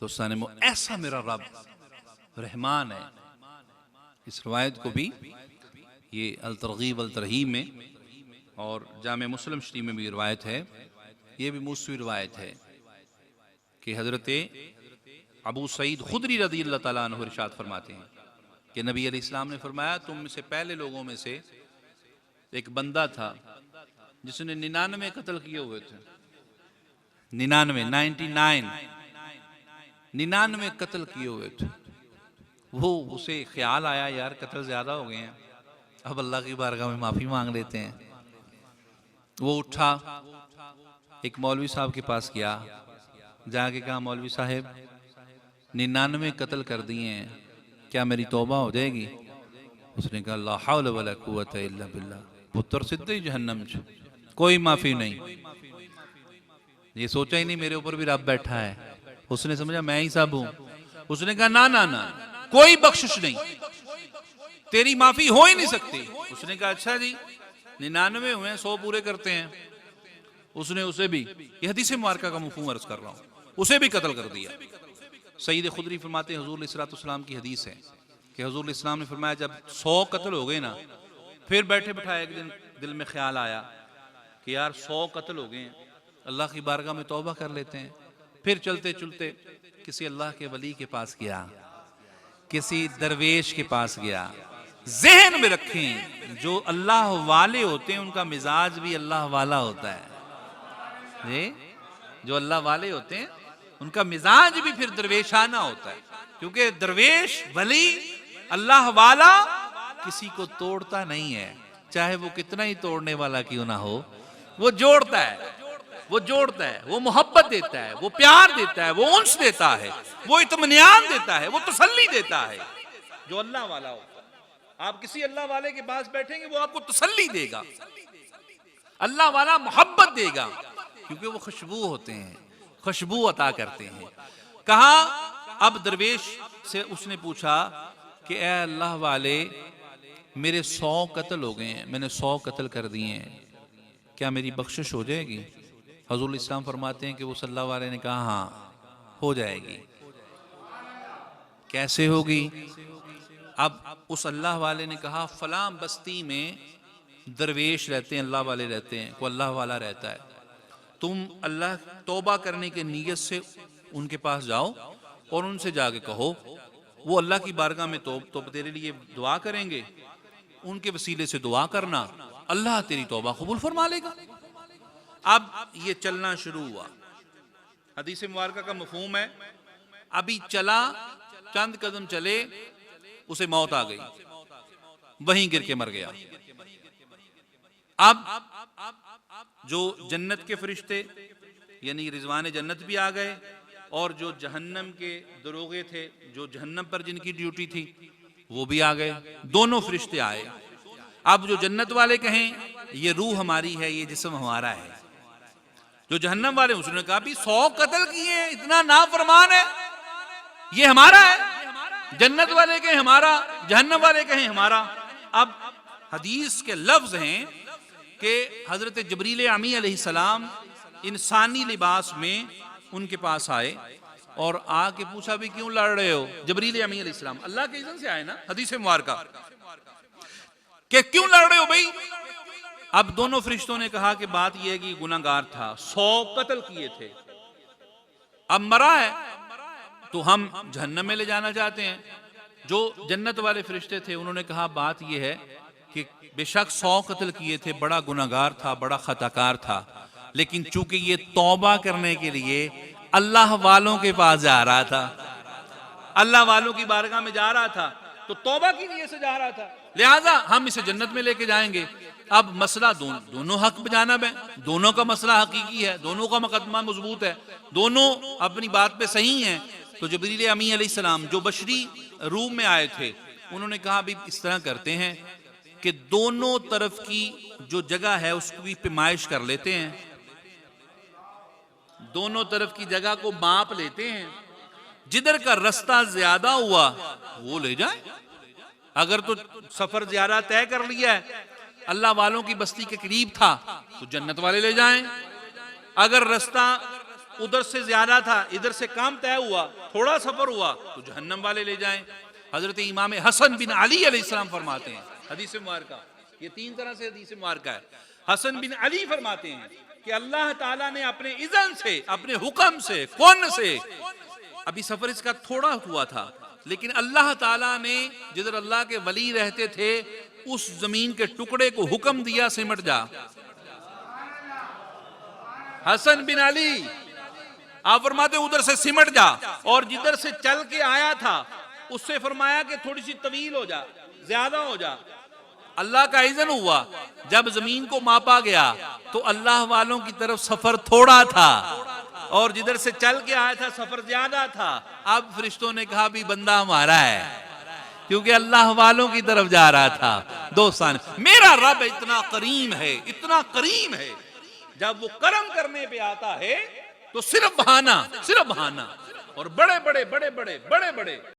तो ऐसा मेरा रब रहमान है। इस रवायत को भी ये अल तरगीब अल तरहीब में और जामे मुस्लिम शरीफ में भी रवायत है, ये भी मूसवी रवायत है कि हज़रत अबू सईद खुदरी रज़ियल्लाहु ताला अन्हु इरशाद फरमाते हैं कि नबी अलैहिस्सलाम ने फरमाया, तुम में से पहले लोगों में से एक बंदा था जिसने 99 कत्ल किए हुए थे। 99 कत्ल किए हुए थे। वो उसे ख्याल आया, यार कत्ल ज्यादा हो गए हैं, अब अल्लाह की बारगाह में माफी मांग लेते हैं। वो उठा, एक मौलवी साहब के पास गया, जाके कहा, मौलवी साहब 99 कत्ल कर दिए हैं, क्या मेरी तौबा हो जाएगी? उसने कहा, ला हौल वला कुव्वता इल्ला बिल्लाह, पुत्र सिद्धे जहन्नम च, कोई माफी नहीं। ये सोचा ही नहीं मेरे ऊपर भी रब बैठा है, उसने समझा मैं ही सब हूं। उसने कहा, ना ना ना, कोई बख्शिश नहीं, तेरी माफी हो ही नहीं सकती। उसने कहा, अच्छा जी 99 हुए हैं, 100 पूरे करते हैं। उसने उसे भी, ये हदीस मुबारका का मफ़हूम अर्ज कर रहा हूं, उसे भी कत्ल कर दिया। सईद खुदरी फरमाते हैं, हुजूर अलैहिस्सलाम की हदीस है कि हुजूर अलैहिस्सलाम ने फरमाया, जब 100 कत्ल हो गए ना, फिर बैठे बैठाए एक दिन दिल में ख्याल आया कि यार 100 कत्ल हो गए हैं, अल्लाह की बारगाह में तौबा कर लेते हैं। फिर चलते चलते किसी अल्लाह के वली के पास गया, किसी दरवेश के पास गया। जहन में रखें, जो अल्लाह वाले होते हैं उनका मिजाज भी अल्लाह वाला होता है। जो अल्लाह वाले होते हैं उनका मिजाज भी फिर दरवेशाना होता है, क्योंकि दरवेश वली अल्लाह वाला किसी को तोड़ता नहीं है, चाहे वो कितना ही तोड़ने वाला क्यों ना हो, वो जोड़ता है, वो जोड़ता है, वो मोहब्बत देता है, वो प्यार देता है, वो उन्स देता है, वो इत्मीनान देता है, वो तसल्ली देता है। जो अल्लाह वाला होता है, आप किसी अल्लाह वाले के पास बैठेंगे, वो आपको तसल्ली देगा, अल्लाह वाला मोहब्बत देगा, क्योंकि वो खुशबू होते हैं, खुशबू अता करते हैं। कहा, अब दरवेश से उसने पूछा कि ए अल्लाह वाले, मेरे 100 कत्ल हो गए हैं, मैंने 100 कत्ल कर दिए हैं, क्या मेरी बख्शिश हो जाएगी? हुजूर इस्लाम फरमाते हैं कि वो सल्लल्लाहु अलैहि ने कहा, हाँ हो जाएगी। कैसे होगी? अब उस अल्लाह वाले ने कहा, फलां बस्ती में दरवेश रहते हैं, अल्लाह वाले रहते हैं, कोई अल्लाह वाला रहता है, तुम अल्लाह तौबा करने के नीयत से उनके पास जाओ और उनसे जाके कहो, वो अल्लाह की बारगाह में तो तेरे लिए दुआ करेंगे, उनके वसीले से दुआ करना, अल्लाह तेरी तौबा कबूल फरमा लेगा। अब ये चलना शुरू हुआ। हदीस मुबारका का मफहूम है, अभी चला, चंद कदम चले, उसे मौत आ गई, वहीं गिर के मर गया। अब जो जन्नत के फरिश्ते यानी रिजवान जन्नत भी आ गए, और जो जहन्नम के दरोगे थे, जो जहन्नम पर जिनकी ड्यूटी थी, वो भी आ गए, दोनों फरिश्ते आए। अब जो जन्नत वाले कहें ये रूह हमारी है, ये जिस्म हमारा है, जो जहन्नम वाले उसने कहा भी 100 कत्ल किए, इतना नाफरमान है, ये हमारा है। जन्नत वाले कहें हमारा, जहन्नम वाले कहें हमारा। अब हदीस के लफ्ज हैं कि हजरत जबरील अमी अलैहिस्सलाम इंसानी लिबास में उनके पास आए और आके पूछा, भी क्यों लड़ रहे हो? जबरील अमी अलैहिस्सलाम अल्लाह के इज़्न से आए ना, हदीस मुबारका, कि क्यों लड़ रहे हो भाई? अब दोनों फरिश्तों ने कहा कि बात यह है कि गुनाहगार था, 100 कत्ल किए थे, अब मरा है तो हम जहन्नम में ले जाना चाहते हैं। जो जन्नत वाले फरिश्ते थे उन्होंने कहा, बात यह है कि बेशक 100 कत्ल किए थे, बड़ा गुनाहगार था, बड़ा खताकार था, लेकिन चूंकि ये तौबा करने के लिए अल्लाह वालों के पास जा रहा था, अल्लाह वालों की बारगाह में जा रहा था, तो तौबा की नीयत से जा रहा था, लिहाजा हम इसे जन्नत में लेके जाएंगे। अब मसला दोनों हक बजानब है, दोनों का मसला हकीकी है, दोनों का मुकदमा मजबूत है, दोनों अपनी बात पे सही हैं। तो जबरील अमी अलैहिस्सलाम जो बशरी रूम में आए थे, उन्होंने कहा, भी इस तरह करते हैं कि दोनों तरफ की जो जगह है उसको भी पैमाइश कर लेते हैं, दोनों तरफ की जगह को माप लेते हैं, जिधर का रास्ता ज्यादा हुआ वो ले जाए। अगर तो सफर ज्यादा तय कर लिया है, अल्लाह वालों की बस्ती के करीब था, तो जन्नत वाले ले जाएं। अगर रास्ता उधर से ज्यादा था, इधर से काम तय हुआ, थोड़ा सफर हुआ तो जहन्नम वाले ले जाएं। हजरत इमाम हसन बिन अली अलैहिस्सलाम फरमाते हैं, हदीस मुबारका, ये 3 तरह से हदीस मुबारका है। हसन बिन अली फरमाते हैं कि अल्लाह ताला ने अपने इज़्न से, अपने हुक्म से, कौन से, अभी सफर इसका थोड़ा हुआ था, लेकिन अल्लाह ताला ने जिधर अल्लाह के वली रहते थे उस जमीन के टुकड़े को हुक्म दिया, सिमट जा। हसन बिन अली आप फरमाते उधर से सिमट जा, और जिधर से चल के आया था उससे फरमाया कि थोड़ी सी तवील हो जा, ज्यादा हो जा। अल्लाह का इज़्न हुआ, जब जमीन को मापा गया तो अल्लाह वालों की तरफ सफर थोड़ा था और जिधर से चल के आया था सफर ज्यादा था। अब फरिश्तों ने कहा भी बंदा हमारा है, क्योंकि अल्लाह वालों की तरफ जा रहा था। दोस्तान, मेरा रब इतना करीम है, इतना करीम है, जब वो करम करने पे आता है तो सिर्फ बहाना, सिर्फ बहाना। और बड़े बड़े